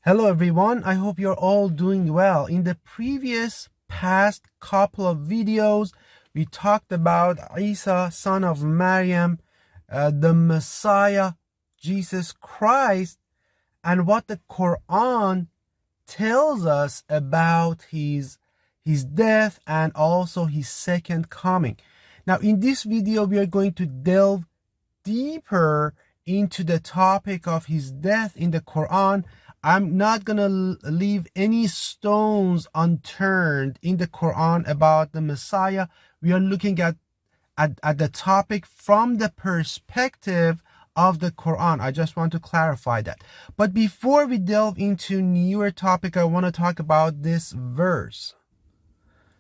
Hello everyone, I hope you're all doing well. In the past couple of videos, we talked about Isa, son of Maryam, the Messiah, Jesus Christ, and what the Quran tells us about his death and also his second coming. Now, in this video, we are going to delve deeper into the topic of his death in the Quran. I'm not going to leave any stones unturned in the Quran about the Messiah. We are looking at the topic from the perspective of the Quran. I just want to clarify that. But before we delve into newer topic, I want to talk about this verse.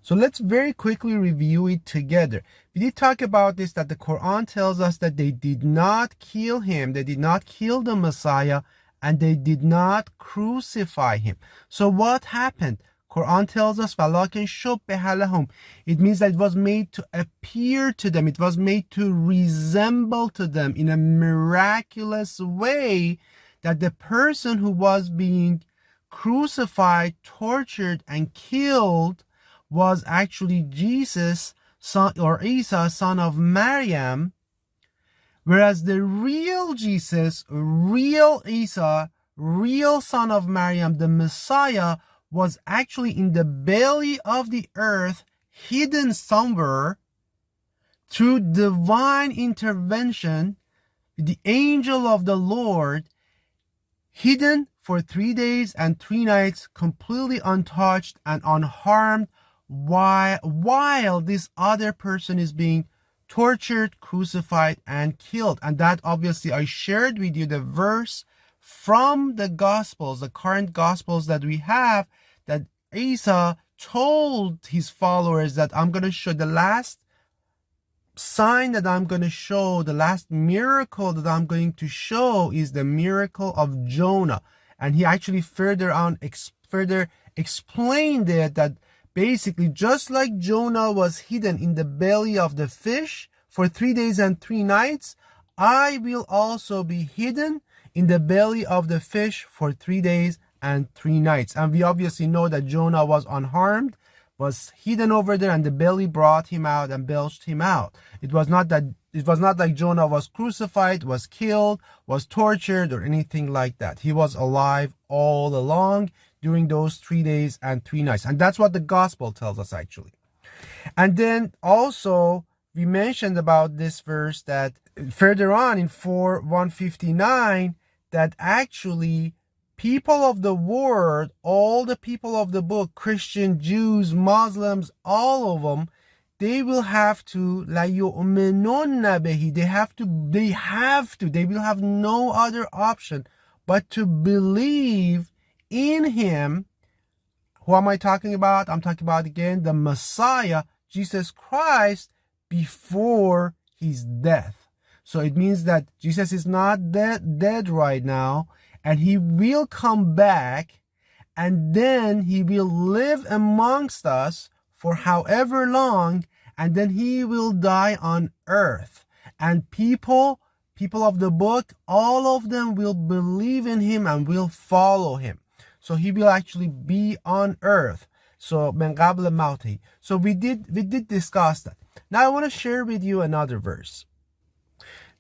So let's very quickly review it together. We did talk about this, that the Quran tells us that they did not kill him, they did not kill the Messiah, and they did not crucify him. So what happened? Quran tells us, وَلَكِنْ شُبِّهَ لَهُمْ. It means that it was made to appear to them. It was made to resemble to them in a miraculous way, that the person who was being crucified, tortured, and killed was actually Jesus, son or Isa, son of Maryam. Whereas the real Jesus, real Isa, real son of Maryam, the Messiah, was actually in the belly of the earth, hidden somewhere, through divine intervention, the angel of the Lord, hidden for 3 days and 3 nights, completely untouched and unharmed, while this other person is being tortured, crucified, and killed. And that, obviously, I shared with you the verse from the Gospels, the current Gospels that we have, that Isa told his followers that I'm going to show the last sign that I'm going to show, the last miracle that I'm going to show is the miracle of Jonah. And he actually further explained it, that basically, just like Jonah was hidden in the belly of the fish for 3 days and 3 nights, I will also be hidden in the belly of the fish for 3 days and 3 nights. And we obviously know that Jonah was unharmed, was hidden over there, and the belly brought him out and belched him out. It was not like Jonah was crucified, was killed, was tortured, or anything like that. He was alive all along during those 3 days and 3 nights. And that's what the gospel tells us, actually. And then also, we mentioned about this verse that further on in 159, that actually people of the world, all the people of the book, Christian, Jews, Muslims, all of them, they will have to, they will have no other option but to believe in him. Who am I talking about? I'm talking about, again, the Messiah, Jesus Christ, before his death. So it means that Jesus is not dead right now, and he will come back, and then he will live amongst us for however long, and then he will die on earth. And people of the book, all of them will believe in him and will follow him. So he will actually be on earth. So من قبل موته. So we did discuss that. Now I want to share with you another verse.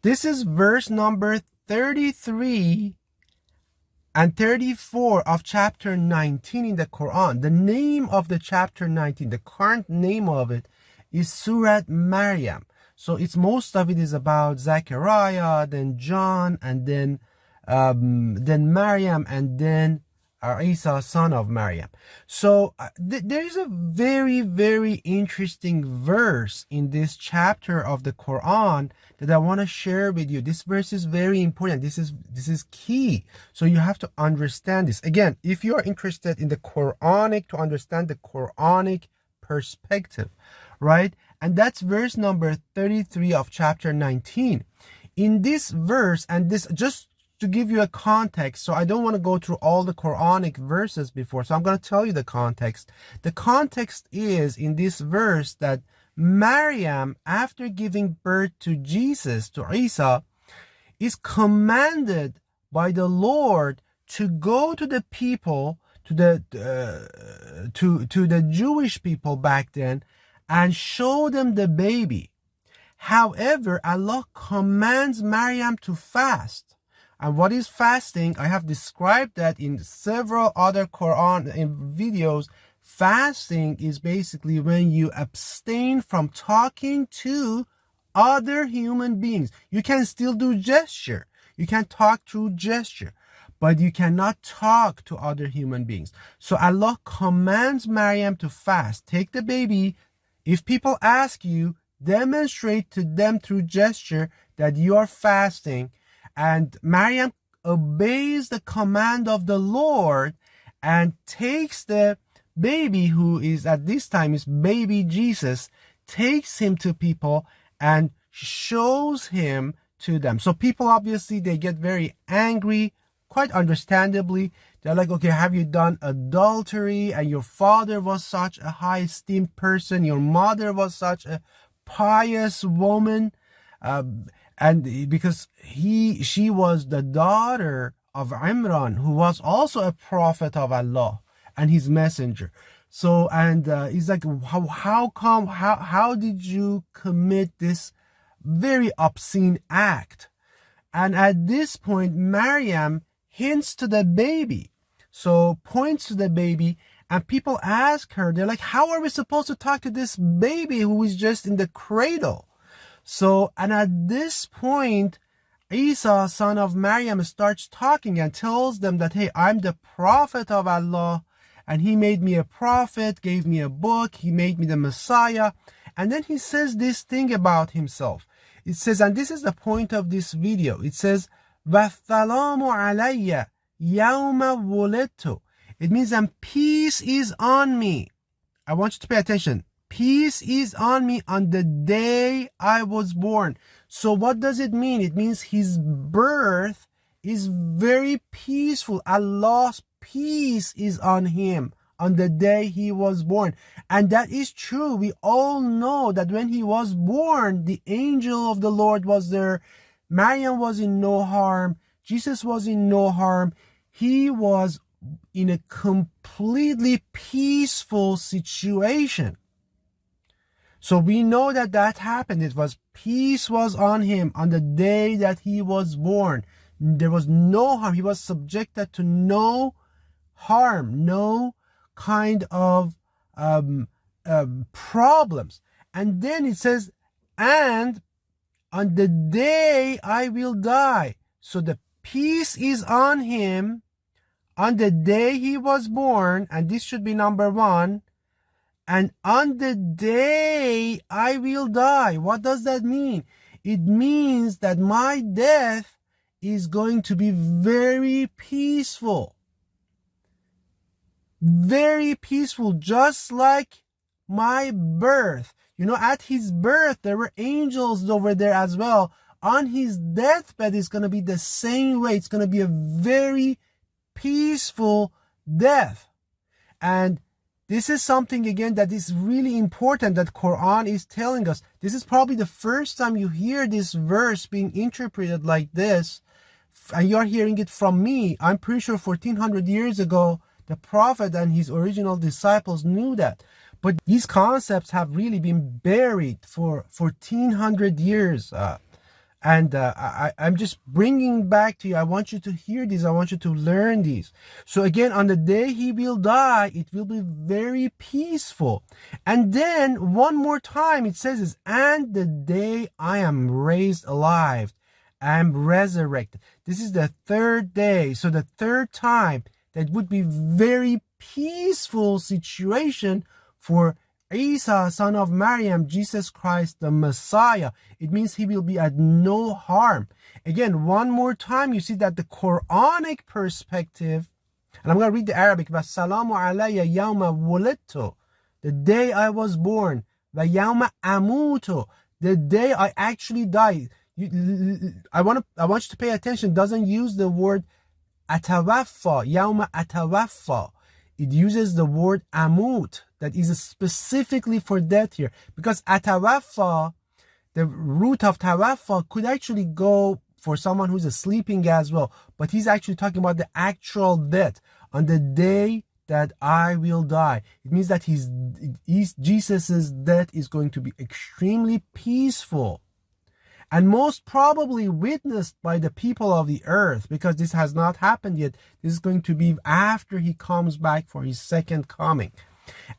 This is verse number 33 and 34 of chapter 19 in the Quran. The name of the chapter 19, the current name of it, is Surat Maryam. So most of it is about Zechariah, then John, and then Maryam, and then Isa, son of Maryam. So there is a very, very interesting verse in this chapter of the Quran that I want to share with you. This verse is very important. This is key. So you have to understand this. Again, if you are interested in the Quranic, to understand the Quranic perspective, right? And that's verse number 33 of chapter 19. In this verse, and this just to give you a context, so I don't want to go through all the Quranic verses before, so I'm going to tell you the context. The context is in this verse that Maryam, after giving birth to Jesus, to Isa, is commanded by the Lord to go to the people, to the Jewish people back then, and show them the baby. However, Allah commands Maryam to fast. And what is fasting? I have described that in several other Quran videos. Fasting is basically when you abstain from talking to other human beings. You can still do gesture. You can talk through gesture, but you cannot talk to other human beings. So Allah commands Maryam to fast. Take the baby. If people ask you, demonstrate to them through gesture that you are fasting. And Maryam obeys the command of the Lord and takes the baby, who is at this time is baby Jesus, takes him to people and shows him to them. So people, obviously, they get very angry, quite understandably. They're like, okay, have you done adultery? And your father was such a high esteemed person. Your mother was such a pious woman. And because she was the daughter of Imran, who was also a prophet of Allah and his messenger. So, and he's like, how did you commit this very obscene act? And at this point, Maryam hints to the baby. So points to the baby, and people ask her, they're like, how are we supposed to talk to this baby who is just in the cradle? So, and at this point, Isa, son of Maryam, starts talking and tells them that, hey, I'm the prophet of Allah, and he made me a prophet, gave me a book, he made me the Messiah. And then he says this thing about himself. It says, and this is the point of this video, it says, وَالسَّلَامُ عَلَيَّ يَوْمَ وُلِدْتُ. It means, and peace is on me. I want you to pay attention. Peace is on me on the day I was born. So what does it mean? It means his birth is very peaceful. Allah's peace is on him on the day he was born. And that is true. We all know that when he was born, the angel of the Lord was there. Maryam was in no harm. Jesus was in no harm. He was in a completely peaceful situation. So we know that that happened. It was peace was on him on the day that he was born. There was no harm. He was subjected to no harm, no kind of problems. And then it says, and on the day I will die. So the peace is on him on the day he was born, and this should be number one. And on the day I will die. What does that mean? It means that my death is going to be very peaceful. Very peaceful, just like my birth. You know, at his birth, there were angels over there as well. On his deathbed, it's going to be the same way. It's going to be a very peaceful death. And this is something, again, that is really important that Quran is telling us. This is probably the first time you hear this verse being interpreted like this, and you're hearing it from me. I'm pretty sure 1400 years ago, the Prophet and his original disciples knew that. But these concepts have really been buried for 1400 years. I'm just bringing back to you. I want you to hear these. I want you to learn these. So again, on the day he will die, it will be very peaceful. And then one more time, it says, and the day I am raised alive, I am resurrected. This is the third day. So the third time, that would be very peaceful situation for Isa, son of Maryam, Jesus Christ, the Messiah. It means he will be at no harm. Again, one more time, you see that the Quranic perspective, and I'm going to read the Arabic, وَالسَّلَامُ عَلَيَّ يَوْمَ وُلِدْتُ, the day I was born, وَيَوْمَ أَمُوتُ, the day I actually die. I want you to pay attention. It doesn't use the word atawaffa, yawma atawaffa. It uses the word amut, that is specifically for death here. Because atawaffa, the root of tawaffa, could actually go for someone who's sleeping as well. But he's actually talking about the actual death on the day that I will die. It means that Jesus's death is going to be extremely peaceful and most probably witnessed by the people of the earth, because this has not happened yet. This is going to be after he comes back for his second coming.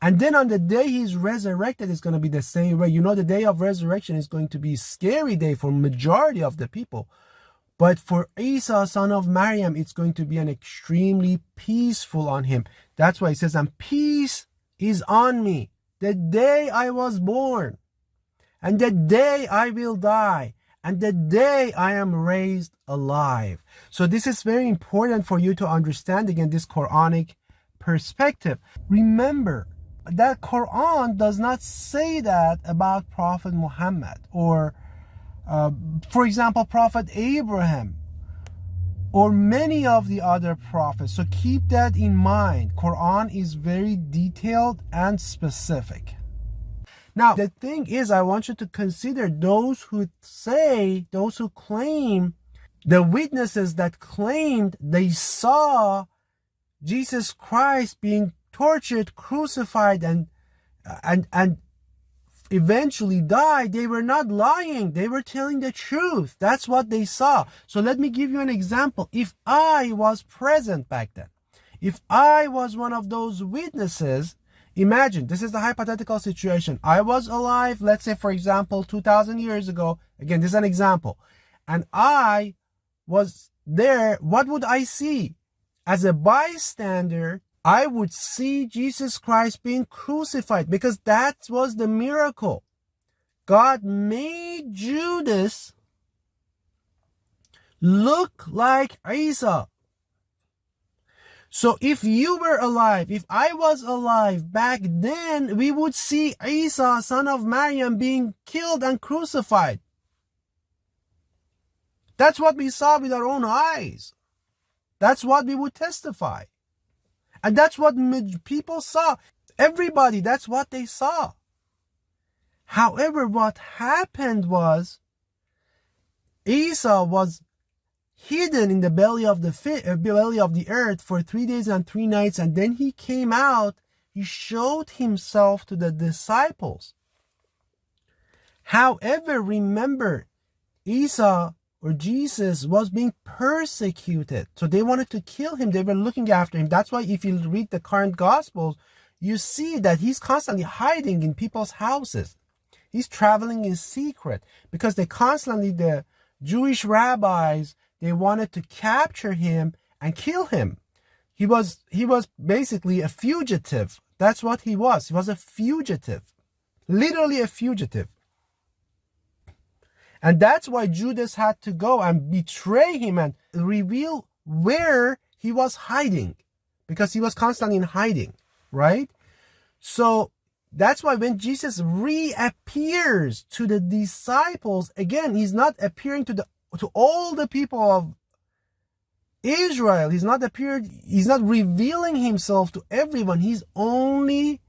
And then on the day he's resurrected, it's going to be the same way. You know, the day of resurrection is going to be a scary day for majority of the people. But for Isa, son of Maryam, it's going to be an extremely peaceful on him. That's why it says, and peace is on me the day I was born, and the day I will die, and the day I am raised alive. So this is very important for you to understand, again, this Quranic perspective. Remember that Quran does not say that about Prophet Muhammad or for example, Prophet Abraham or many of the other prophets. So keep that in mind. Quran is very detailed and specific. Now, the thing is, I want you to consider those who claim, the witnesses that claimed they saw Jesus Christ being tortured, crucified, and eventually died. They were not lying. They were telling the truth. That's what they saw. So let me give you an example. If I was present back then, if I was one of those witnesses, imagine, this is the hypothetical situation. I was alive, let's say, for example, 2,000 years ago. Again, this is an example. And I was there. What would I see? As a bystander, I would see Jesus Christ being crucified, because that was the miracle. God made Judas look like Isa. So if you were alive, if I was alive back then, we would see Isa, son of Maryam, being killed and crucified. That's what we saw with our own eyes. That's what we would testify. And that's what people saw. Everybody, that's what they saw. However, what happened was Isa was hidden in the belly of the earth for 3 days and 3 nights, and then he came out. He showed himself to the disciples. However, remember, Isa or Jesus was being persecuted. So they wanted to kill him. They were looking after him. That's why if you read the current Gospels, you see that he's constantly hiding in people's houses. He's traveling in secret because the Jewish rabbis, they wanted to capture him and kill him. He was basically a fugitive. That's what he was. He was a fugitive. Literally a fugitive. And that's why Judas had to go and betray him and reveal where he was hiding, because he was constantly in hiding, right? So that's why when Jesus reappears to the disciples, again, he's not appearing to all the people of Israel. He's not revealing himself to everyone. He's only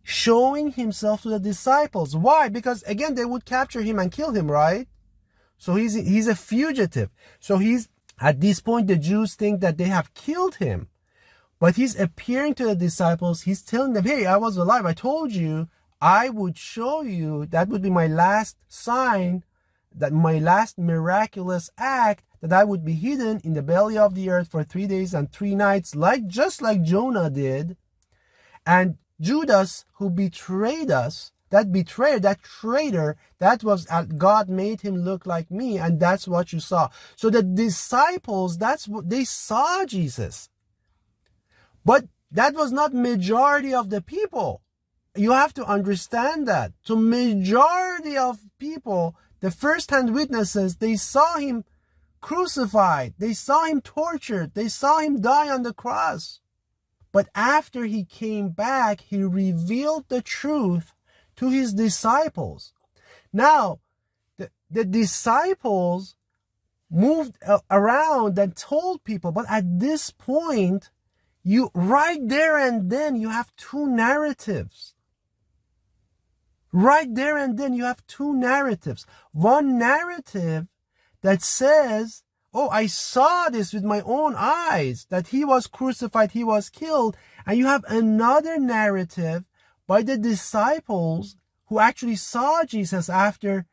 showing himself to the disciples. Why? Because again, they would capture him and kill him, right? So he's a fugitive. So at this point, the Jews think that they have killed him, but he's appearing to the disciples. He's telling them, hey, I was alive. I told you I would show you. That would be my last sign, that my last miraculous act, that I would be hidden in the belly of the earth for 3 days and 3 nights, just like Jonah did. And Judas, who betrayed us, that betrayer, that traitor, that was God made him look like me, and that's what you saw. So the disciples, that's what they saw Jesus. But that was not majority of the people. You have to understand that. So majority of people, the first-hand witnesses, they saw him crucified, they saw him tortured, they saw him die on the cross. But after he came back, he revealed the truth to his disciples. Now, the disciples moved around and told people, but at this point, right there and then, you have two narratives. Right there and then, you have two narratives. One narrative that says, oh, I saw this with my own eyes, that he was crucified, he was killed. And you have another narrative by the disciples who actually saw Jesus after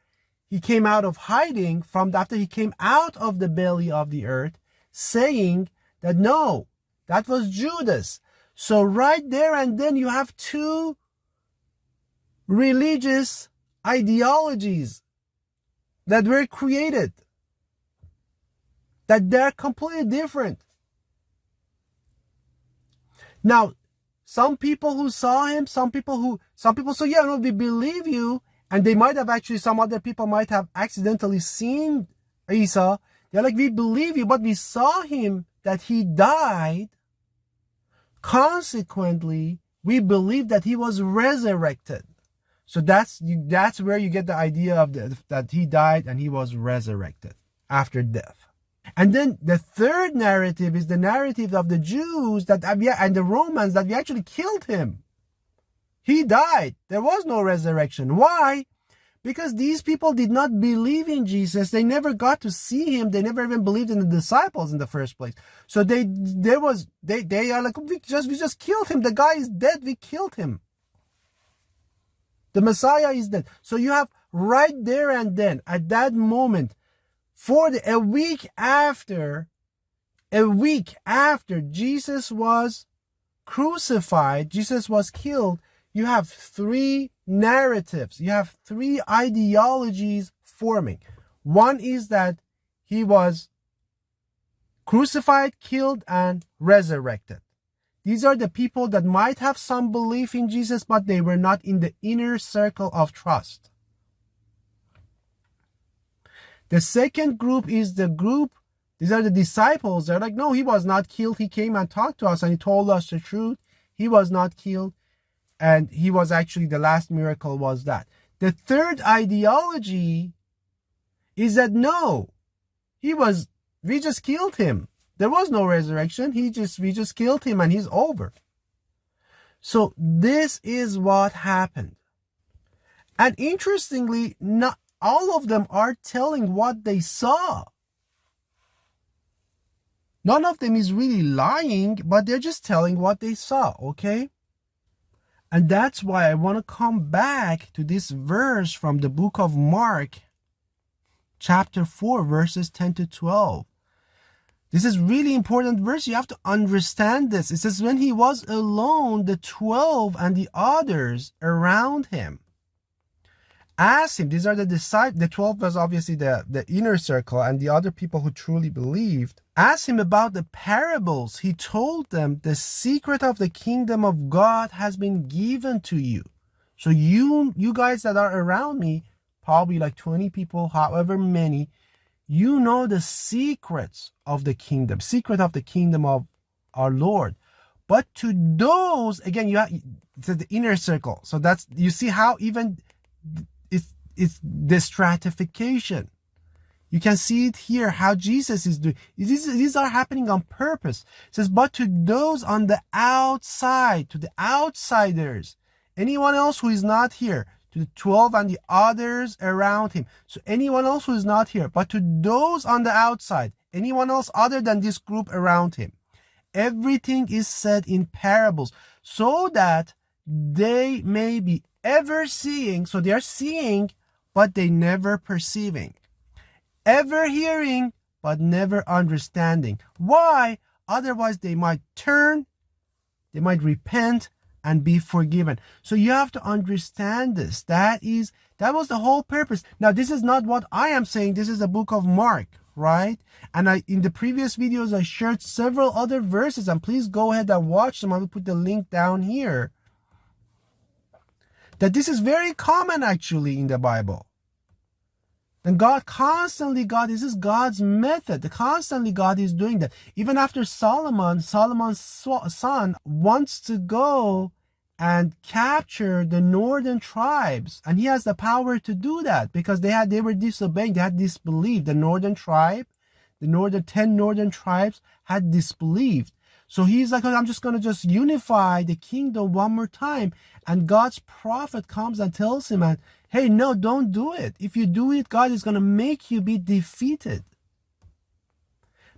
he came out of hiding, after he came out of the belly of the earth, saying that no, that was Judas. So right there and then you have two religious ideologies that were created, that they're completely different. Now, some people who saw him, some people say, yeah, no, we believe you. And they might have actually, some other people might have accidentally seen Isa. They're like, we believe you, but we saw him that he died. Consequently, we believe that he was resurrected. So that's where you get the idea of that he died and he was resurrected after death. And then the third narrative is the narrative of the Jews and the Romans, that we actually killed him. He died. There was no resurrection. Why? Because these people did not believe in Jesus. They never got to see him. They never even believed in the disciples in the first place. So they are like, we just killed him. The guy is dead. We killed him. The Messiah is dead. So you have right there and then, at that moment, a week after Jesus was crucified, Jesus was killed, you have three narratives. You have three ideologies forming. One is that he was crucified, killed, and resurrected. These are the people that might have some belief in Jesus, but they were not in the inner circle of trust. The second group is these are the disciples. They're like, no, he was not killed. He came and talked to us and he told us the truth. He was not killed. And he was actually, the last miracle was that. The third ideology is that no, we just killed him. There was no resurrection. We just killed him and he's over. So this is what happened. And interestingly, not all of them are telling what they saw. None of them is really lying, but they're just telling what they saw, okay? And that's why I want to come back to this verse from the book of Mark, chapter 4, verses 10 to 12. This is really important verse. You have to understand this. It says, when he was alone, the 12 and the others around him asked him, these are the disciples, the 12 was obviously the inner circle, and the other people who truly believed, asked him about the parables. He told them, the secret of the kingdom of God has been given to you. So you guys that are around me, probably like 20 people, however many, you know the secret of the kingdom of our Lord. But to those, again, it's the inner circle. So that's, you see how even it's the stratification. You can see it here, how Jesus is doing. These are happening on purpose. It says, but to those on the outside, to the outsiders, anyone else who is not here, to the 12 and the others around him. So anyone else who is not here, but to those on the outside, anyone else other than this group around him, everything is said in parables, so that they may be ever seeing. So they are seeing, but they never perceiving. Ever hearing, but never understanding. Why? Otherwise they might turn, they might repent and be forgiven. So you have to understand this. That was the whole purpose. Now, this is not what I am saying. This is the book of Mark, right? And in the previous videos, I shared several other verses, and please go ahead and watch them. I will put the link down here. That this is very common actually in the Bible. And this is God's method. Constantly God is doing that. Even after Solomon's son wants to go and capture the northern tribes. And he has the power to do that because they were disobeying. They had disbelieved. The 10 northern tribes had disbelieved. So he's like, I'm just going to just unify the kingdom one more time. And God's prophet comes and tells him, hey, no, don't do it. If you do it, God is going to make you be defeated.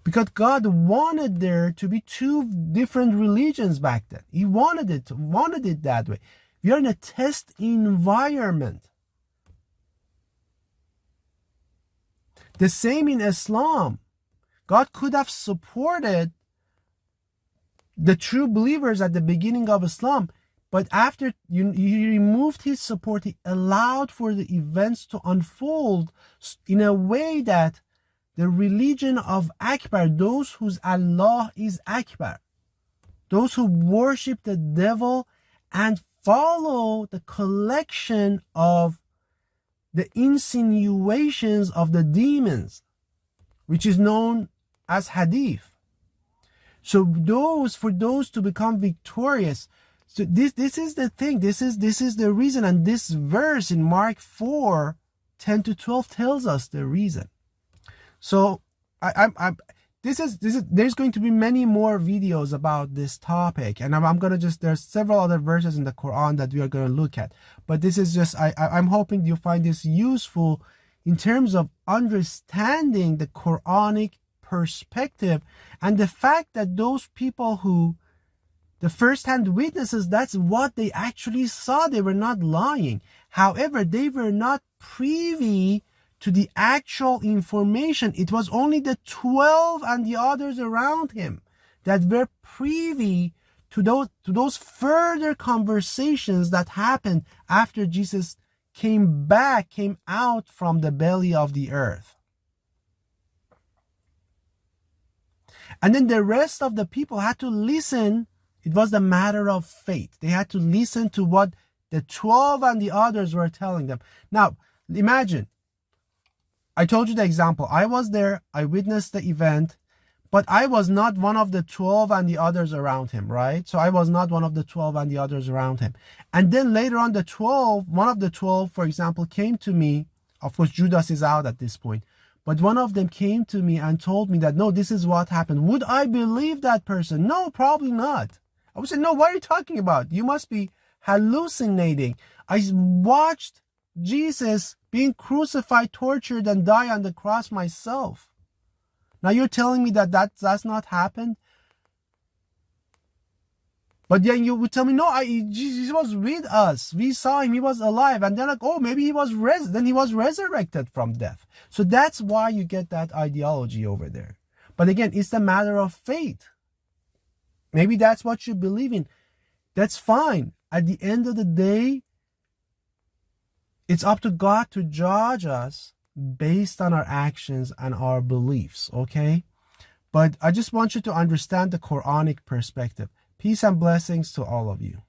Because God wanted there to be two different religions back then. He wanted it that way. We are in a test environment. The same in Islam. God could have supported the true believers at the beginning of Islam, but after he removed his support, he allowed for the events to unfold in a way that the religion of Akbar, those whose Allah is Akbar, those who worship the devil and follow the collection of the insinuations of the demons, which is known as hadith. So for those to become victorious, so this is the thing, this is the reason, and this verse in Mark 4:10-12 tells us the reason. So there's going to be many more videos about this topic, and I'm gonna there's several other verses in the Quran that we are gonna look at, but this is just I'm hoping you find this useful in terms of understanding the Quranic perspective and the fact that those people who the first-hand witnesses, that's what they actually saw. They were not lying. However, they were not privy to the actual information. It was only the 12 and the others around him that were privy to those further conversations that happened after Jesus came out from the belly of the earth. And then the rest of the people had to listen. It was the matter of faith. They had to listen to what the 12 and the others were telling them. Now, imagine, I told you the example. I was there, I witnessed the event, but I was not one of the 12 and the others around him, right? So I was not one of the 12 and the others around him. And then later on, one of the 12, for example, came to me. Of course, Judas is out at this point. But one of them came to me and told me that, no, this is what happened. Would I believe that person? No, probably not. I would say, no, what are you talking about? You must be hallucinating. I watched Jesus being crucified, tortured, and die on the cross myself. Now you're telling me that that's not happened? But then you would tell me, no, Jesus was with us. We saw him. He was alive. And they're like, oh, maybe he was resurrected from death. So that's why you get that ideology over there. But again, it's a matter of faith. Maybe that's what you believe in. That's fine. At the end of the day, it's up to God to judge us based on our actions and our beliefs, okay? But I just want you to understand the Quranic perspective. Peace and blessings to all of you.